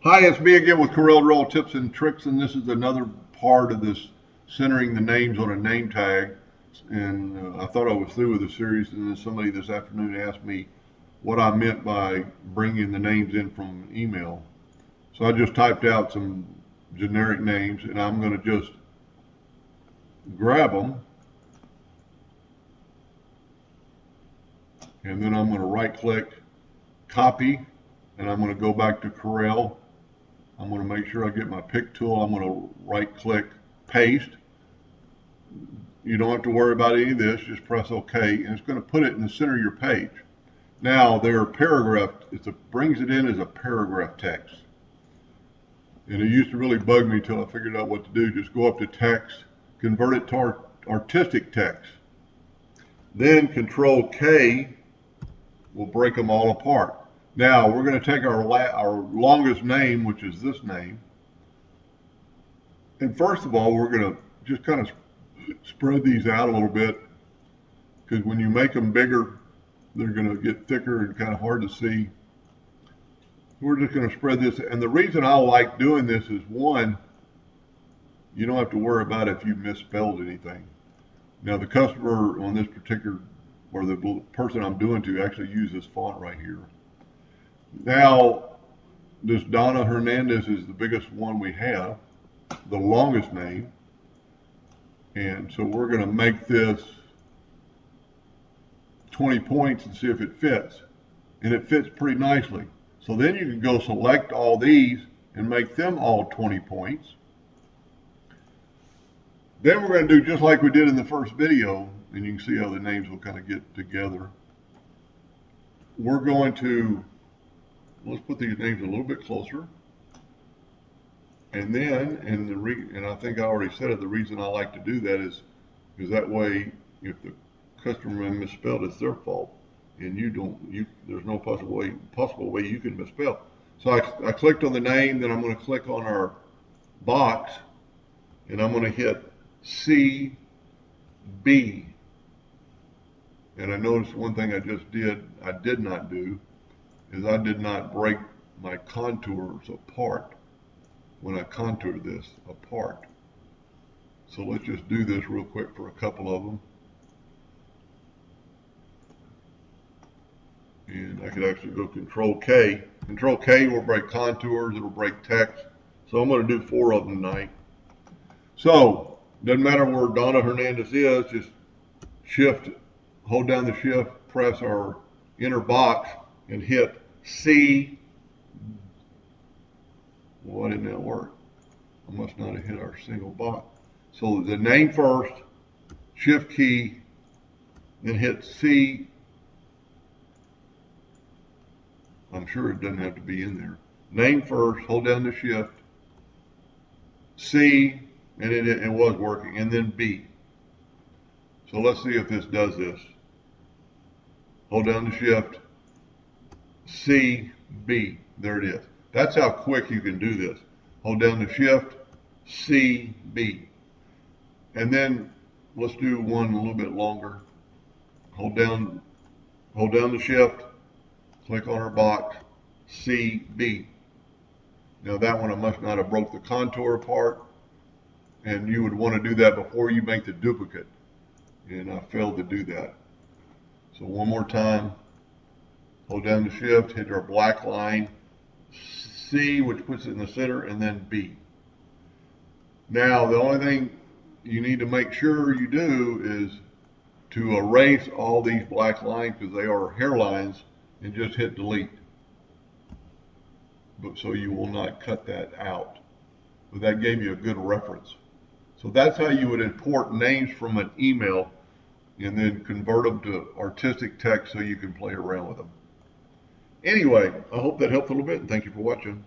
Hi, it's me again with Corel Roll Tips and Tricks, and this is another part of this centering the names on a name tag. And I thought I was through with the series, and then somebody this afternoon asked me what I meant by bringing the names in from email. So I just typed out some generic names, and I'm going to just grab them, and then I'm going to right-click, copy, and I'm going to go back to Corel. I'm going to make sure I get my pick tool. I'm going to right click, paste. You don't have to worry about any of this. Just press OK, and it's going to put it in the center of your page. Now, there are paragraphs. It brings it in as a paragraph text. And it used to really bug me until I figured out what to do. Just go up to text, convert it to artistic text. Then Control K will break them all apart. Now we're going to take our longest name, which is this name, and first of all we're going to just kind of spread these out a little bit, because when you make them bigger they're going to get thicker and kind of hard to see. We're just going to spread this, and the reason I like doing this is, one, you don't have to worry about if you misspelled anything. Now the customer on this particular, or the person I'm doing to, actually used this font right here. Now, this Donna Hernandez is the biggest one we have, the longest name. And so we're going to make this 20 points and see if it fits. And it fits pretty nicely. So then you can go select all these and make them all 20 points. Then we're going to do just like we did in the first video, and you can see how the names will kind of get together. We're going to, let's put these names a little bit closer. And then, and I think I already said it, the reason I like to do that is because that way, if the customer misspelled, it's their fault. And there's no possible way you can misspell. So I clicked on the name, then I'm going to click on our box, and I'm going to hit CB. And I noticed one thing I did not do, is I did not break my contours apart when I contoured this apart. So let's just do this real quick for a couple of them. And I could actually go Control K. Control K will break contours, it'll break text. So I'm going to do 4 of them tonight. So, doesn't matter where Donna Hernandez is, just hold down the shift, press our inner box, and hit C. Why didn't that work? I must not have hit our single box. So the name first, shift key, then hit C. I'm sure it doesn't have to be in there. Name first, hold down the shift, C, and it was working, and then B. So let's see if this does this. Hold down the shift, C, B. There it is. That's how quick you can do this. Hold down the shift, C, B. And then let's do one a little bit longer. Hold down the shift, click on our box, C, B. Now that one I must not have broke the contour apart, and you would want to do that before you make the duplicate. And I failed to do that. So one more time, hold down the shift, hit our black line, C, which puts it in the center, and then B. Now the only thing you need to make sure you do is to erase all these black lines, because they are hairlines, and just hit delete. But so you will not cut that out. But that gave you a good reference. So that's how you would import names from an email and then convert them to artistic text so you can play around with them. Anyway, I hope that helped a little bit, and thank you for watching.